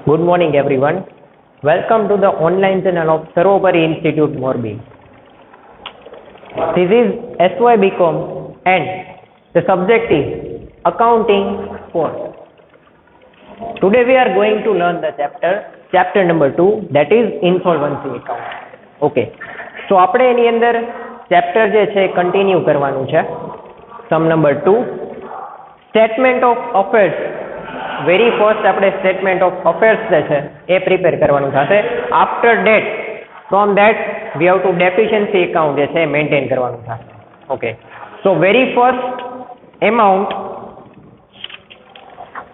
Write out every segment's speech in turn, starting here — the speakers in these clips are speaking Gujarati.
Good morning, everyone. Welcome to the online channel of Sarvopari Institute, Morbi. This is SY BCom and the subject is Accounting 4. Today we are going to learn the chapter number 2, that is Insolvency Account. Okay. So આપણે એની અંદર ચેપ્ટર જે છે કન્ટિન્યુ કરવાનું છે. Sum number 2 statement of affairs. Very first આપણે સ્ટેટમેન્ટ ઓફ અફેર્સ જે છે એ પ્રિપેર કરવાનું થશે. After that from that we have to deficiency account જે છે મેન્ટેન કરવાનું થશે. Okay. So very first amount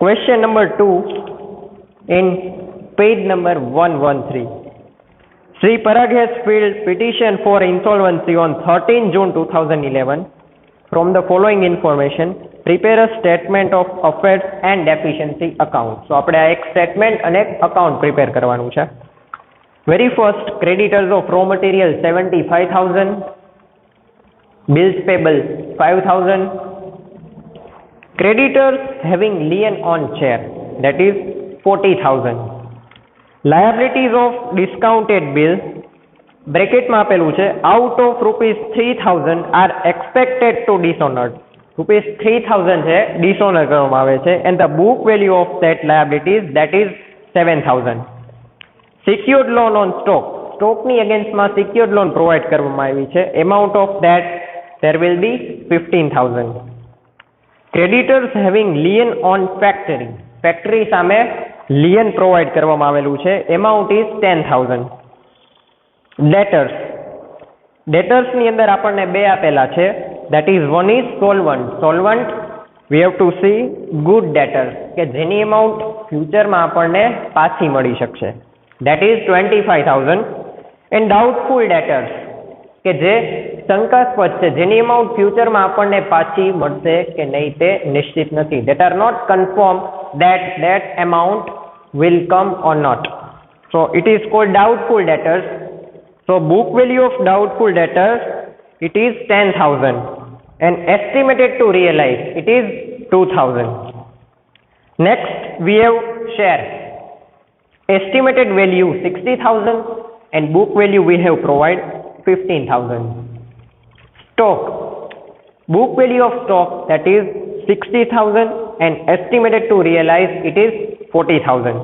question number 2 in page number 113. Sri Parag has filed petition for insolvency on 13 June 2011. From the following information, prepare a statement of affairs and deficiency account. So આપણે આ એક statement અને એક account prepare કરવાનું છે. Very first, creditors of raw material 75,000, bills payable 5,000, creditors having lien on share, that is 40,000. Liabilities of discounted bill, બ્રેકેટમાં આપેલું છે, out of rupees 3,000 are expected to dishonored. rupees 3,000 છે dishonor કરવામાં આવે છે, and the book value of that liabilities, that is 7,000. Secured loan on stock, સ્ટોકની અગેન્સ્ટમાં secured loan provide કરવામાં આવી છે. amount of that there will be 15,000. Creditors having lien on factory, factory સામે lien પ્રોવાઈડ કરવામાં આવેલું છે. amount is 10,000. Debtors, debtors ની અંદર આપણને બે આપેલા છે, that is one is solvent we have to see good debtors કે જેની amount ફ્યુચરમાં આપણને પાછી મળી શકશે, that is 25,000. and doubtful debtors કે જે શંકાસ્પદ છે, જેની amount ફ્યુચરમાં આપણને પાછી મળશે કે નહીં તે નિશ્ચિત નથી, that are not confirmed that amount will come or not. So it is called doubtful debtors. So book value of doubtful debtors, it is 10,000 and estimated to realize, it is 2,000. Next we have share, estimated value 60,000 and book value we have provide 15,000. Stock, book value of stock, that is 60,000 and estimated to realize, it is 40,000.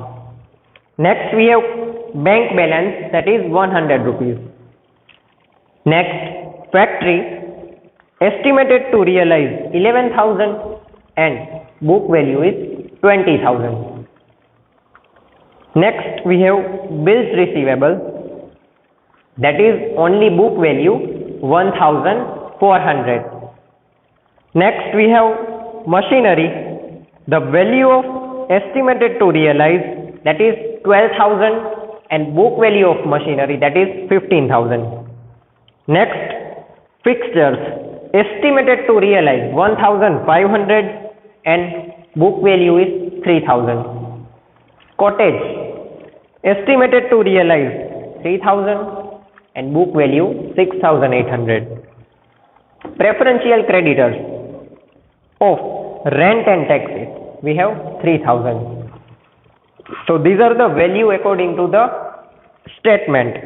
Next we have bank balance, that is 100 rupees. Next, factory, estimated to realize 11,000 and book value is 20,000. Next we have bills receivable, that is only book value 1,400. Next we have machinery, the value of estimated to realize, that is 12,000 and book value of machinery, that is 15,000. Next, fixtures, estimated to realize 1,500 and book value is 3,000. Cottage, estimated to realize 3,000 and book value 6,800. Preferential creditors of rent and taxes, we have 3,000. So these are the value according to the statement.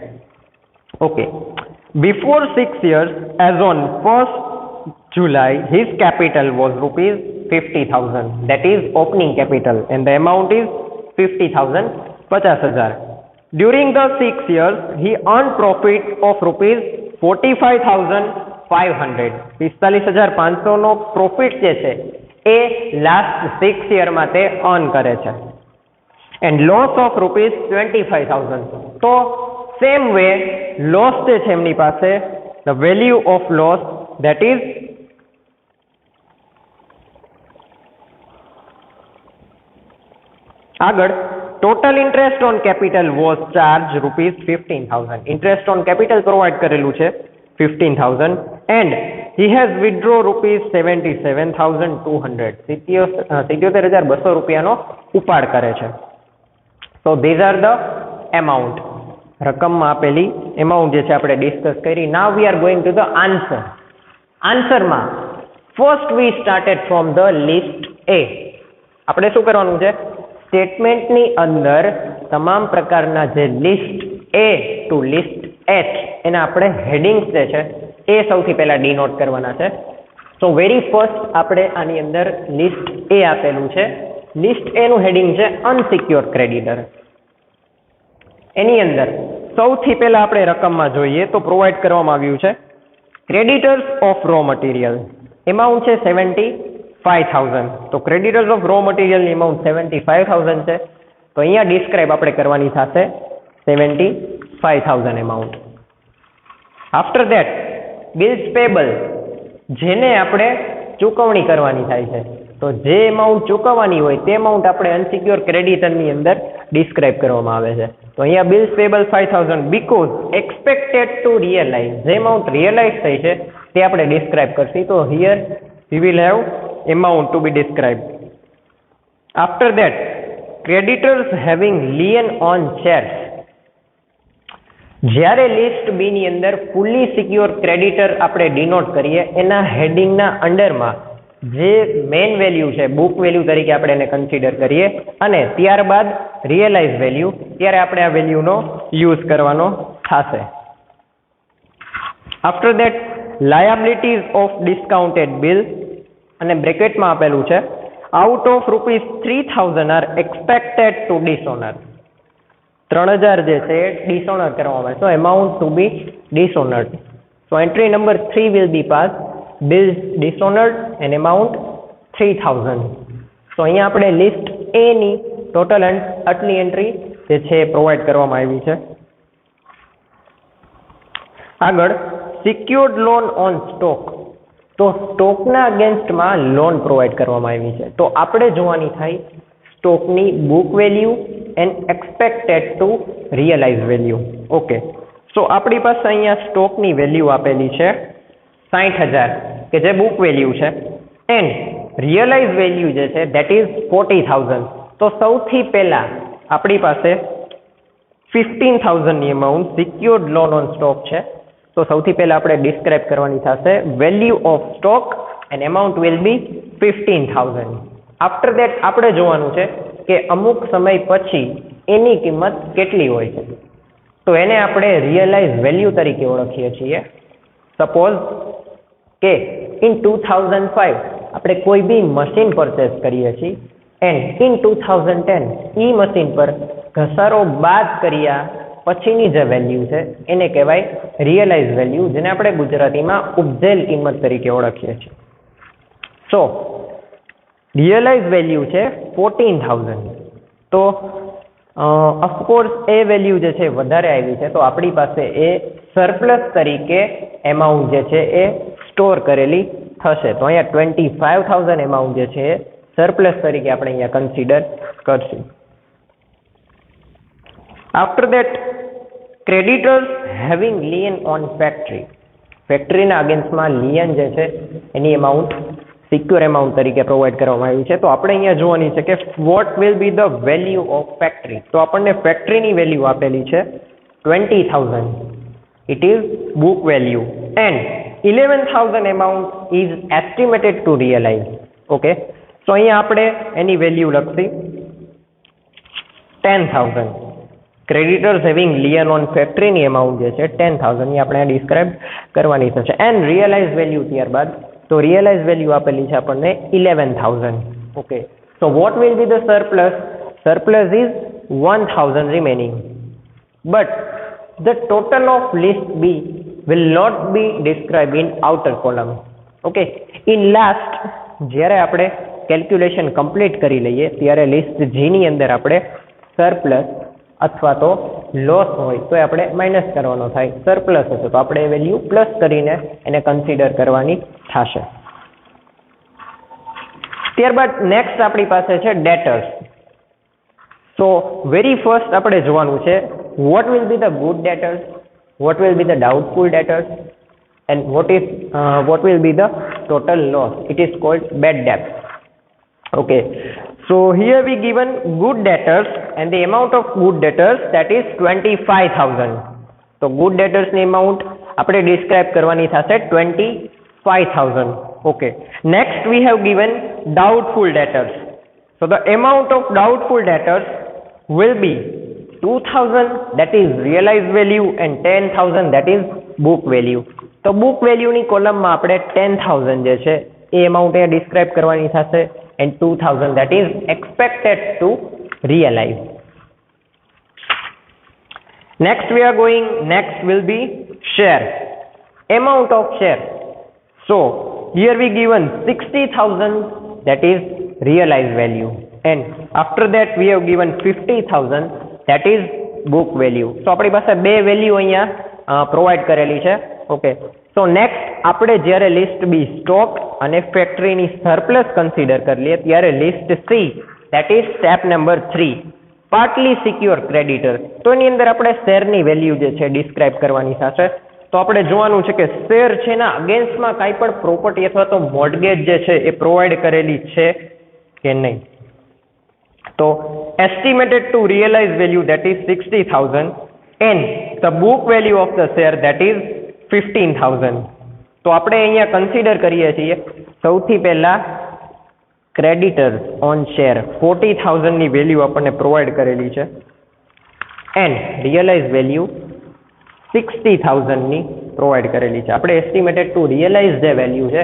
Okay. Before 6 years, as on 1st July, his capital was rupees 50,000. That is opening capital, and the amount is 50,000, 50,000. During the 6 years, he earned profit of rupees 45,500. 45,500 no profit જે છે એ last 6 year માં તે earn કરે છે. and loss of rupees 25,000. So same way loss જે છે એમની પાસે, the value of loss, that is આગળ total interest on capital was charged rupees 15,000. interest on capital provide કરેલું છે 15,000 and he has withdraw rupees 77,200. 77,200 રૂપિયાનો ઉપાડ કરે છે. So these are the amount. રકમમાં આપેલી amount જે છે આપણે ડિસ્કસ કરી. Now we are going to the answer. આન્સરમાં first we started from the list A. આપણે શું કરવાનું છે, સ્ટેટમેન્ટની અંદર તમામ પ્રકારના જે લિસ્ટ એ ટુ લિસ્ટ એચ એના આપણે હેડિંગ્સ જે છે એ સૌથી પહેલા ડિનોટ કરવાના છે. સો વેરી ફર્સ્ટ આપણે આની અંદર લિસ્ટ એ આપેલું છે. લિસ્ટ એ નું હેડિંગ છે અનસિક્યોર ક્રેડિટર. એની અંદર સૌથી પહેલા આપણે રકમમાં જોઈએ તો પ્રોવાઈડ કરવામાં આવ્યું છે creditors of raw material. Amount છે 75,000. તો ક્રેડિટર્સ ઓફ રો મટીરિયલની એમાઉન્ટ 75,000 છે. તો અહીંયા ડિસ્ક્રાઇબ આપણે કરવાની થશે 75,000 amount. After that bills payable, જેને આપણે ચૂકવણી કરવાની થાય છે. તો જે એમાઉન્ટ ચૂકવવાની હોય તે એમાઉન્ટ આપણે અનસિક્યોર ક્રેડિટરની અંદર ડિસ્ક્રાઇબ કરવામાં આવે છે. તો અહીંયા bills payable 5,000 because expected to realise, જે એમાઉન્ટ રિયલાઇઝ થઈ છે તે આપણે ડિસ્ક્રાઇબ કરશી. તો here we will have amount to be described. After that creditors having lien on shares. જ્યારે લિસ્ટ બી ની અંદર ફુલ્લી સિક્યોર ક્રેડિટર આપણે ડિનોટ કરીએ એના હેડિંગના અંડરમાં જે મેઇન વેલ્યુ છે બુક વેલ્યુ તરીકે આપણે એને કન્સિડર કરીએ અને ત્યારબાદ રિયલાઇઝ વેલ્યુ, ત્યારે આપણે આ વેલ્યુનો યુઝ કરવાનો થશે. After that liabilities of discounted bill અને બ્રેકેટમાં આપેલું છે out of ₹3,000 are expected to dishonour. 3,000 જે છે ડિસઓનર કરવામાં આવે. So amount to be dishonoured. So entry number 3 will be pass bills dishonoured and amount 3,000. So અહીંયા આપણે લિસ્ટ એ ની ટોટલ આટલી એન્ટ્રી જે છે પ્રોવાઈડ કરવામાં આવી છે. આગળ સિક્યોર્ડ લોન ઓન સ્ટોક. તો સ્ટોકના અગેન્સ્ટમાં લોન પ્રોવાઈડ કરવામાં આવી છે. તો આપણે જોવાની થાય સ્ટોકની book value and expected to realise value. Okay, so આપણી પાસે અહીંયા સ્ટોકની વેલ્યુ આપેલી છે 60,000 કે જે બુક વેલ્યુ છે એન્ડ રિયલાઇઝ વેલ્યુ જે છે ધેટ ઇઝ 40,000. તો સૌથી પહેલા આપણી પાસે 15,000 ની amount secured loan on stock છે. તો સૌથી પહેલા આપણે ડિસ્ક્રાઇબ કરવાની થશે value of stock and amount will B 15,000. After that આપણે જોવાનું છે કે અમુક સમય પછી એની કિંમત કેટલી હોય છે. તો એને આપણે રિયલાઇઝ વેલ્યુ તરીકે ઓળખીએ છીએ. સપોઝ કે ઇન 2005 આપણે કોઈ બી મશીન પરચેસ કરીએ છીએ એન્ડ ઇન 2010 એ મશીન પર ઘસારો બાદ કર્યા પછીની જે વેલ્યુ છે એને કહેવાય રિયલાઇઝ વેલ્યુ, જેને આપણે ગુજરાતીમાં ઉપજેલ કિંમત તરીકે ઓળખીએ છીએ. સો રિયલાઇઝ વેલ્યુ છે 14,000. તો ઓફકોર્સ એ વેલ્યુ જે છે વધારે આવી છે, તો આપણી પાસે એ સરપ્લસ તરીકે એમાઉન્ટ જે છે એ સ્ટોર કરેલી થશે. તો અહીંયા 25,000 એમાઉન્ટ જે છે એ સરપ્લસ તરીકે આપણે અહીંયા કન્સિડર કરશું. After that creditors having lien on factory. ફેક્ટરીના અગેન્સ્ટમાં લિયન જે છે એની એમાઉન્ટ સિક્યોર એમાઉન્ટ તરીકે પ્રોવાઈડ કરવામાં આવી છે. તો આપણે અહીંયા જોવાની છે કે what will be the value of factory. તો આપણને ફેક્ટરીની વેલ્યુ આપેલી છે 20,000. It is book value and 11,000 amount is estimated to realise. Okay, તો અહીંયા આપણે એની વેલ્યુ લખી 10,000. ક્રેડિટર્સ હેવિંગ લિયન ઓન ફેક્ટરીની એમાઉન્ટ જે છે 10,000 ની આપણે ડિસ્ક્રાઇબ કરવાની થશે એન્ડ રિયલાઇઝ વેલ્યુ ત્યારબાદ. તો રિયલાઇઝ વેલ્યુ આપેલી છે આપણને 11,000. Okay, so what will be the surplus? Surplus is 1,000 remaining, but the total of list B will not be described in outer column. Okay, in last જ્યારે આપણે કેલ્ક્યુલેશન કમ્પ્લીટ કરી લઈએ ત્યારે લિસ્ટ જી ની અંદર આપણે સરપ્લસ અથવા તો લોસ હોય તો આપણે માઇનસ કરવાનો થાય. સરપ્લસ હશે તો આપણે એ વેલ્યુ પ્લસ કરીને એને કન્સિડર કરવાની થશે. ત્યારબાદ નેક્સ્ટ આપણી પાસે છે ડેટર્સ. તો વેરી ફર્સ્ટ આપણે જોવાનું છે what will be the good debtors, what will be the doubtful debtors, and what will be the total loss. It is called bad debt. Okay, so here we given good debtors and the amount of good debtors, that is 25,000. So good debtors ની amount આપણે describe કરવાની થશે 25,000. Okay, next we have given doubtful debtors. So the amount of doubtful debtors will be 2000 that is realized value and 10,000 that is book value. તો book value ની કોલમમાં આપણે 10,000 જે છે એ અમાઉન્ટ અહીંયા ડિસ્ક્રાઇબ કરવાની થશે and 2000 that is expected to realize. Next will be share, amount of share. So here we given 60,000 that is realized value and after that we have given 50,000 that is book value. So આપણી પાસે બે વેલ્યુ અહીંયા પ્રોવાઈડ કરેલી છે. ઓકે, સો નેક્સ્ટ આપણે જ્યારે લિસ્ટ બી સ્ટોક અને ફેક્ટરીની સરપ્લસ કન્સિડર કરી લઈએ ત્યારે list C that is step number 3 partly secure creditor. તો એની અંદર આપણે શેરની વેલ્યુ જે છે ડિસ્ક્રાઇબ કરવાની થશે. તો આપણે જોવાનું છે કે શેર છે એના અગેન્સ્ટમાં કાંઈ પણ પ્રોપર્ટી અથવા તો મોર્ટગેજ જે છે એ પ્રોવાઈડ કરેલી છે કે નહીં. તો estimated to realize value that is 60,000 and the book value of the share that is 15,000. તો આપણે અહીંયા કન્સિડર કરીએ છીએ સૌથી પહેલા ક્રેડિટર્સ ઓન શેર 40,000 ની વેલ્યુ આપણને પ્રોવાઈડ કરેલી છે એન્ડ રિયલાઇઝ વેલ્યુ 60,000 ની પ્રોવાઈડ કરેલી છે. આપણે એસ્ટિમેટેડ ટુ રિયલાઇઝ જે વેલ્યુ છે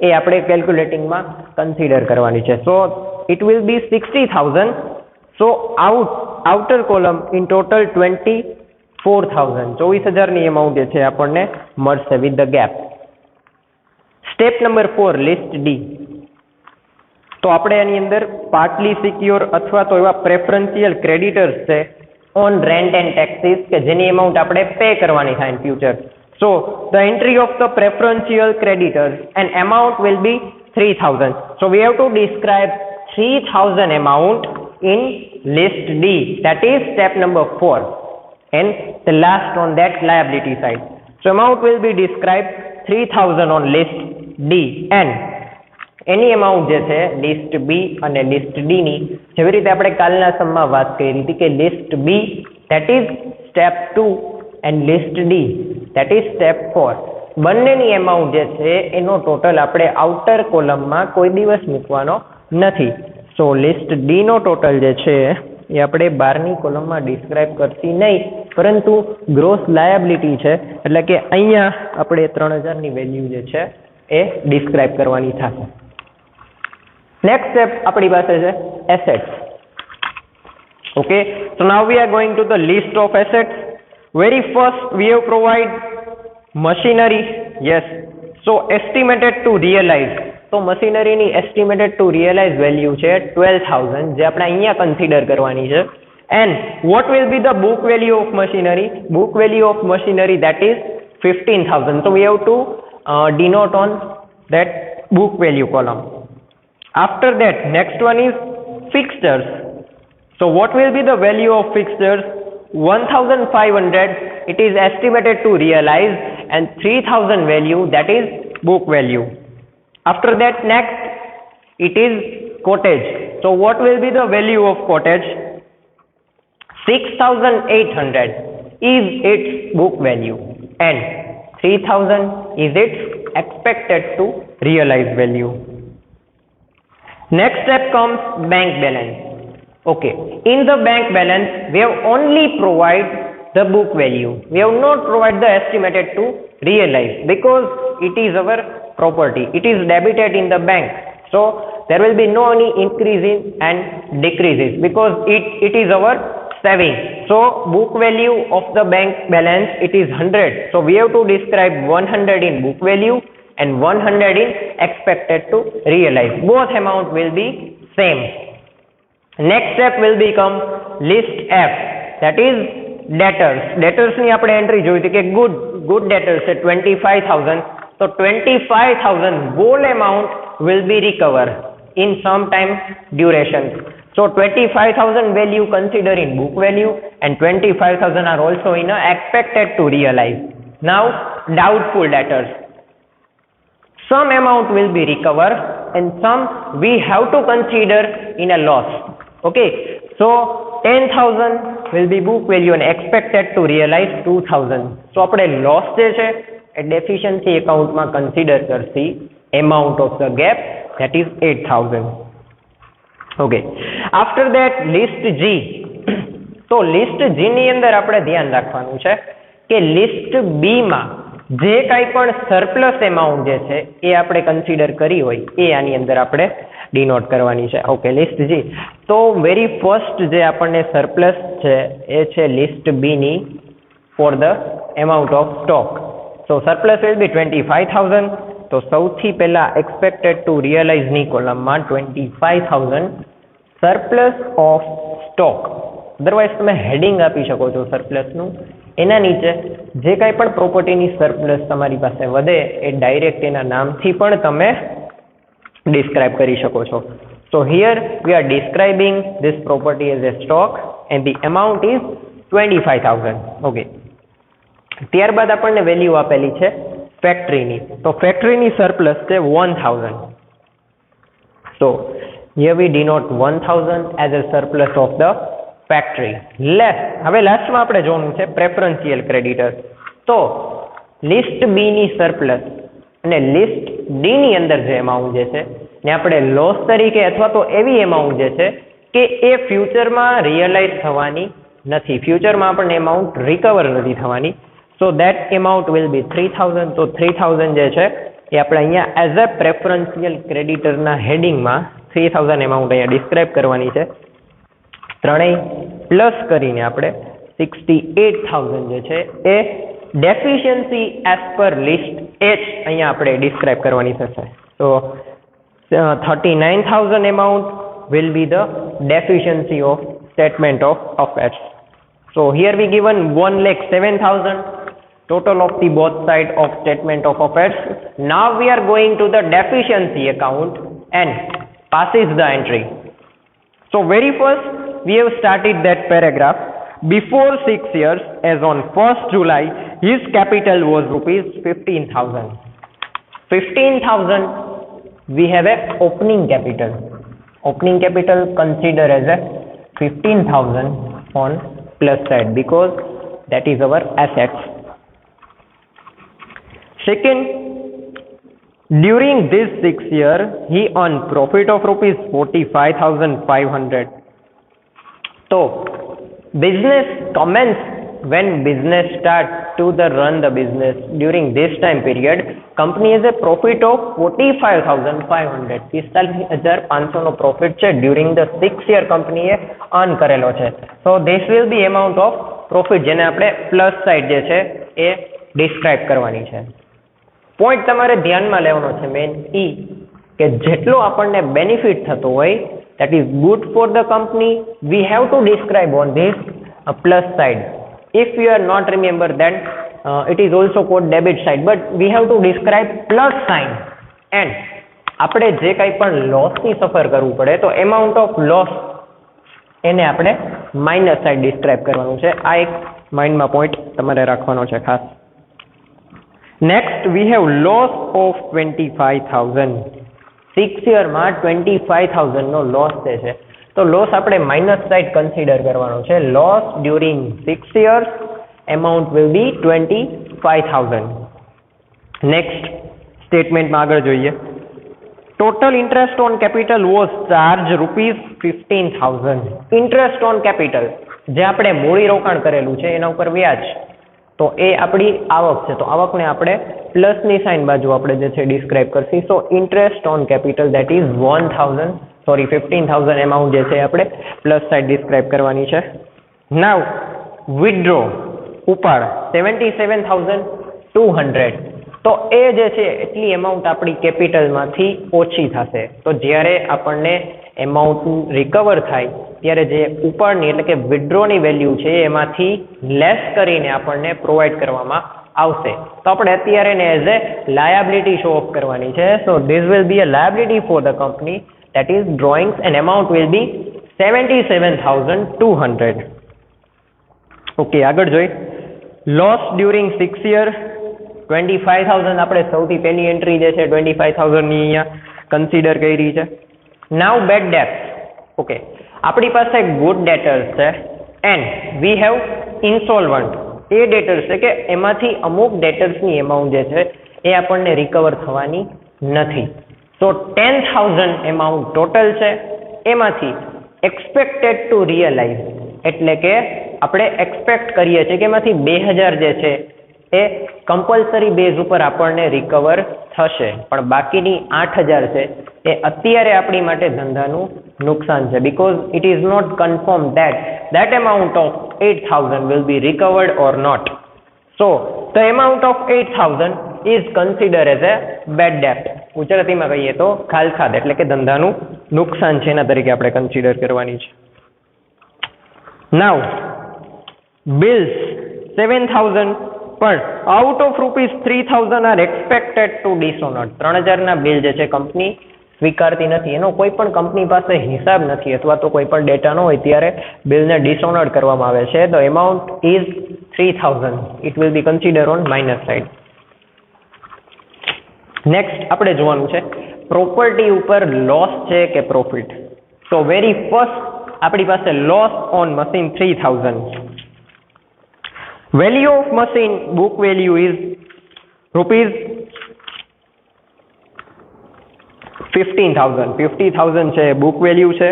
એ આપણે કેલ્ક્યુલેટિંગમાં કન્સિડર કરવાની છે. સો it will be 60,000. So outer column in total 24,000 24,000 ની amount જે છે આપણને મળશે with the gap. Step number 4 list D. તો આપણે એની અંદર પાર્ટલી સિક્યોર અથવા તો એવા પ્રેફરન્શિયલ ક્રેડિટર્સ છે ઓન રેન્ટ એન્ડ ટેક્સીસ કે જેની amount આપણે પે કરવાની થાય in future. So the entry of the preferential creditors and amount will be 3,000. So we have to describe 3,000 amount in list D, that is step number 4 and the last on that liability side. So amount will be described 3,000 on list D and any amount જે છે list B અને list D ની જેવી રીતે આપણે કાલના સમમાં વાત કરી હતી કે list B that is step 2 and list D that is step 4 બંનેની amount જે છે એનો ટોટલ આપણે આઉટર કોલમમાં કોઈ દિવસ મૂકવાનો નથી. સો લિસ્ટ ડી નો ટોટલ જે છે એ આપણે 12ની કોલમમાં ડિસ્ક્રાઇબ કરતી નહીં પરંતુ ગ્રોસ લાયબિલિટી છે એટલે કે અહીંયા આપણે 3,000 ની વેલ્યુ જે છે એ ડિસ્ક્રાઇબ કરવાની થશે. નેક્સ્ટ સ્ટેપ આપણી પાસે છે assets. Okay, so now we are going to the list of assets. Very first we have provide machinery. Yes, so estimated to realise. તો મશીનરીની એસ્ટિમેટેડ ટુ રિયલાઇઝ વેલ્યુ છે 12,000 જે આપણે અહીંયા કન્સિડર કરવાની છે. And what will be the book value of machinery? Book value of machinery that is 15,000. So we have to denote on that book value column. After that, next one is fixtures. So what will be the value of fixtures? 1,500 it is estimated to realize and 3,000 value that is book value. After that, next it is cottage. So what will be the value of cottage? 6,800 is its book value and 3,000 is its expected to realize value. Next step comes bank balance. Okay, in the bank balance we have only provide the book value. We have not provide the estimated to realize because it is our property. It is debited in the bank. So there will be no any increase in and decreases because it is our saving. So book value of the bank balance it is 100. So we have to describe 100 in book value and 100 in expected to realize. Both amount will be same. Next step will become list F, that is debtors. Debtors ની આપણે એન્ટ્રી જોઈ હતી કે good debtors છે 25,000. So 25,000 whole amount will be recovered in some time duration. So 25,000 value consider in book value and 25,000 are also in a expected to realize. Now doubtful debtors. Some amount will be recovered and some we have to consider in a loss. Okay, so 10,000 will be book value and expected to realize 2,000. So આપણે loss જે છે એ deficiency account માં consider Karshi amount of the gap that is 8,000. Okay, after that list G. તો લિસ્ટ G ની અંદર આપણે ધ્યાન રાખવાનું છે કે લિસ્ટ B માં જે કાંઈ પણ સરપ્લસ એમાઉન્ટ જે છે એ આપણે કન્સિડર કરી હોય એ આની અંદર આપણે ડિનોટ કરવાની છે. Okay, list G. તો વેરી ફર્સ્ટ જે આપણને સરપ્લસ છે એ છે લિસ્ટ B ની for the amount of stock. So surplus will be 25,000. તો સૌથી પહેલા એક્સપેક્ટેડ ટુ રિયલાઇઝ ની કોલમમાં 25,000 સરપ્લસ ઓફ સ્ટોક. અધરવાઇઝ તમે હેડિંગ આપી શકો છો સરપ્લસનું. એના નીચે જે કાંઈ પણ પ્રોપર્ટીની સરપ્લસ તમારી પાસે વધે એ ડાયરેક્ટ એના નામથી પણ તમે ડિસ્ક્રાઇબ કરી શકો છો. સો here we are describing this property as a stock and the amount is 25,000. Okay, ત્યારબાદ આપણને વેલ્યુ આપેલી છે ફેક્ટરીની. તો ફેક્ટરીની સરપ્લસ છે 1,000. સો here we denote 1,000 as a surplus of the factory. હવે લાસ્ટમાં આપણે જોવાનું છે પ્રેફરન્શિયલ ક્રેડિટર. તો લિસ્ટ B ની સરપ્લસ અને લિસ્ટ D ની અંદર જે એમાઉન્ટ જે છે ને આપણે લોસ તરીકે અથવા તો એવી એમાઉન્ટ જે છે કે એ ફ્યુચરમાં રિયલાઇઝ થવાની નથી, ફ્યુચરમાં આપણને એમાઉન્ટ રિકવર નથી થવાની. So that amount will be 3,000. તો 3,000 જે છે એ આપણે અહીંયા એઝ અ પ્રેફરન્શિયલ ક્રેડિટરના હેડિંગમાં 3,000 એમાઉન્ટ અહીંયા ડિસ્ક્રાઇબ કરવાની છે. ત્રણેય પ્લસ કરીને આપણે 68,000 જે છે એ deficiency as per list H અહીંયા આપણે ડિસ્ક્રાઇબ કરવાની થશે. તો 39,000 amount will be the deficiency of statement of affairs. So here we given 1,07,000 total of the both side of statement of affairs. Now we are going to the deficiency account and passes the entry. So very first we have started that paragraph. Before 6 years, as on 1st July, his capital was rupees 15,000. 15,000 we have a opening capital. Opening capital consider as a 15,000 on plus side because that is our assets. Second, during this 6 year he earned profit of rupees 45,500. So business commence when business start to the run the business during this time period company has a profit of 45,500. 45,500 no profit છે during the 6 year કંપનીએ earn કરેલો છે. So this will be amount of profit જેને આપણે પ્લસ સાઇડ જે છે એ ડિસ્ક્રાઇબ કરવાની છે. પોઈન્ટ તમારે ધ્યાનમાં લેવાનો છે મેઇન કે જેટલો આપણને બેનિફિટ થતો હોય that is good for the company we have to describe on this plus side. If you are not remember then it is also called debit side but we have to describe plus sign and આપણે જે કાંઈ પણ લોસની સફર કરવું પડે તો amount of loss એને આપણે માઇનસ સાઇડ ડિસ્ક્રાઇબ કરવાનું છે. આ એક માઇન્ડમાં પોઈન્ટ તમારે રાખવાનો છે ખાસ. Next we have loss of 25,000. 6 યરમાં 25,000 નો લોસ છે તો લોસ આપણે માઇનસ સાઇડ કન્સિડર કરવાનો છે. Loss during 6 years amount will be 25,000. Next સ્ટેટમેન્ટમાં આગળ જોઈએ. Total interest on capital was charge rupees 15,000. Interest on capital જે આપણે મૂડી રોકાણ કરેલું છે એના ઉપર વ્યાજ, તો એ આપણી આવક છે. તો આવકને આપણે પ્લસની સાઇન બાજુ આપણે જે છે describe Karshi. So interest on capital that is 15,000 amount જે છે આપણે પ્લસ સાઇડ ડિસ્ક્રાઇબ કરવાની છે. નાવ વિથડ્રો ઉપાડ 77,200. તો એ જે છે એટલી એમાઉન્ટ આપણી કેપિટલમાંથી ઓછી થશે. તો જ્યારે આપણને એમાઉન્ટ રિકવર થાય ત્યારે જે ઉપાડની એટલે કે વિથડ્રોની વેલ્યુ છે એમાંથી લેસ કરીને આપણને પ્રોવાઈડ કરવામાં આવશે. તો આપણે અત્યારે એને as a liability show of કરવાની છે. So this will be a liability for the company that is drawings and amount will be 77,200. Okay, આગળ જોઈ. લોસ ડ્યુરિંગ 6 year 25,000 આપણે સૌથી પહેલી એન્ટ્રી જે છે 25,000 ની અહીંયા કન્સિડર કરી છે. નાવ બેડ ડેટ્સ. ઓકે, આપણી પાસે ગુડ ડેટર્સ છે એન્ડ વી હેવ ઇન્સોલ્વન્ટ. એ ડેટર્સ છે કે એમાંથી અમુક ડેટર્સની એમાઉન્ટ જે છે એ આપણને રિકવર થવાની નથી. તો 10,000 એમાઉન્ટ ટોટલ છે, એમાંથી એક્સપેક્ટેડ ટુ રિયલાઇઝ એટલે કે આપણે એક્સપેક્ટ કરીએ છીએ કે એમાંથી 2000 જે છે એ કમ્પલસરી બેઝ ઉપર આપણને રિકવર થશે, પણ બાકીની 8000 છે એ અત્યારે આપણી માટે ધંધાનું નુકસાન છે, because it is not confirm that amount of 8000 will be recovered or not. So the amount of 8000 is considered as a bad debt. ગુજરાતીમાં કહીએ તો ખાલખાદ એટલે કે ધંધાનું નુકસાન છે, એના તરીકે આપણે કન્સિડર કરવાની છે. Now bills 7000 પણ out of ₹3000 are expected to dishonoured. 3000 ના બિલ જે છે કંપની સ્વીકારતી નથી, એનો કોઈ પણ કંપની પાસે હિસાબ નથી અથવા તો કોઈ પણ ડેટા ન હોય ત્યારે બિલને ડિસઓનર્ડ કરવામાં આવે છે. The amount is 3000. It will be consider on minus side. Next આપણે જોવાનું છે પ્રોપર્ટી ઉપર લોસ છે કે પ્રોફિટ. તો વેરી ફર્સ્ટ આપણી પાસે loss on machine 3000. Value of machine book value is ₹15,000. 50,000 છે બુક વેલ્યુ છે,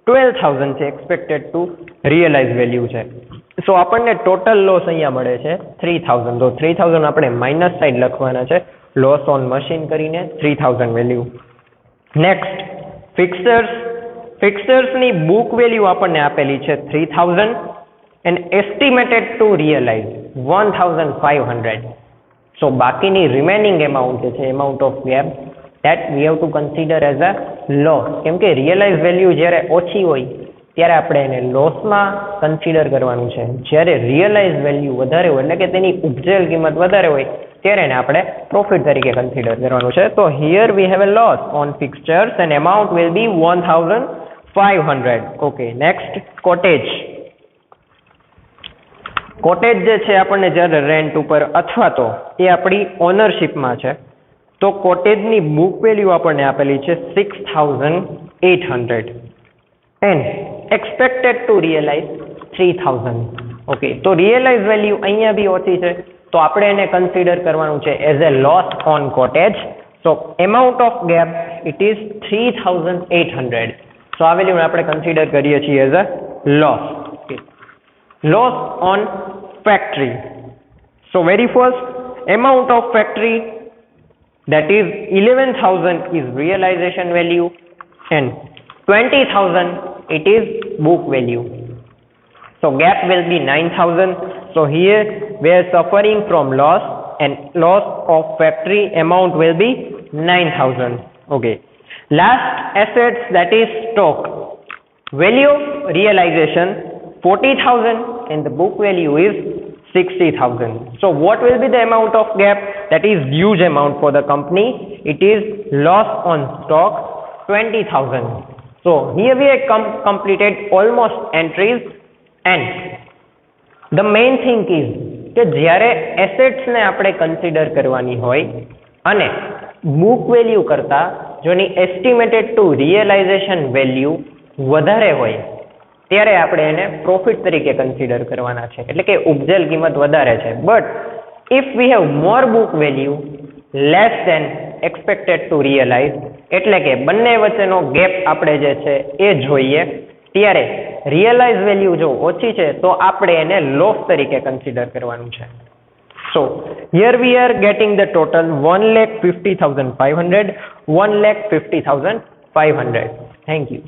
12,000 છે એક્સપેક્ટેડ ટુ રિયલાઇઝ વેલ્યુ છે. સો આપણને ટોટલ લોસ અહીંયા મળે છે 3000. તો 3000 આપણે માઇનસ સાઇડ લખવાના છે, લોસ ઓન મશીન કરીને 3000 વેલ્યુ. નેક્સ્ટ ફિક્સર્સની બુક વેલ્યુ આપણને આપેલી છે 3000 and estimated to realize 1500. So બાકીની રિમેનિંગ એમાઉન્ટ જે છે amount of gap that we have to consider as a loss. કેમ કે રિયલાઇઝ વેલ્યુ જ્યારે ઓછી હોય ત્યારે આપણે એને લોસમાં કન્સિડર કરવાનું છે, જ્યારે રિયલાઇઝ વેલ્યુ વધારે હોય એટલે કે તેની ઉપજેલ કિંમત વધારે હોય ત્યારે એને આપણે પ્રોફિટ તરીકે કન્સિડર કરવાનું છે. તો here we have a loss on fixtures and amount will be 1500. Okay, next cottage જે છે આપણને જ્યારે રેન્ટ ઉપર અથવા તો એ આપણી ઓનરશિપમાં છે તો કોટેજની બુક વેલ્યુ આપણને આપેલી છે 6800 and expected to realise 3000. Okay, તો રિયલાઇઝ વેલ્યુ અહીંયા બી ઓછી છે તો આપણે એને કન્સિડર કરવાનું છે as a loss on cottage. So amount of gap it is 3800. સો આ વેલ્યુને આપણે કન્સિડર કરીએ છીએ as a loss. Loss on factory. So very first amount of factory, that is 11,000 is realization value and 20,000 it is book value. So gap will be 9,000. So here we are suffering from loss and loss of factory amount will be 9,000. Okay. Last assets, that is stock. Value of realization 40,000 and the book value is 60,000. So what will be the amount of gap? That is huge amount for the company. It is loss on stock 20,000. So here we have completed almost entries and the main thing is કે જ્યારે એસેટ્સ ને આપણે કન્સિડર કરવાની હોય અને બુક વેલ્યુ કરતા જોની એસ્ટિમેટેડ ટુ રિયલાઇઝેશન વેલ્યુ વધારે હોય ત્યારે આપણે એને પ્રોફિટ તરીકે કન્સિડર કરવાના છે, એટલે કે ઉપજેલ કિંમત વધારે છે. But if we have more book value less than expected to realise એટલે કે બંને વચ્ચેનો ગેપ આપણે જે છે એ જોઈએ ત્યારે રિયલાઇઝ વેલ્યુ જો ઓછી છે તો આપણે એને લોસ તરીકે કન્સિડર કરવાનું છે. So here we are getting the total 1,50,500, 1,50,500. Thank you.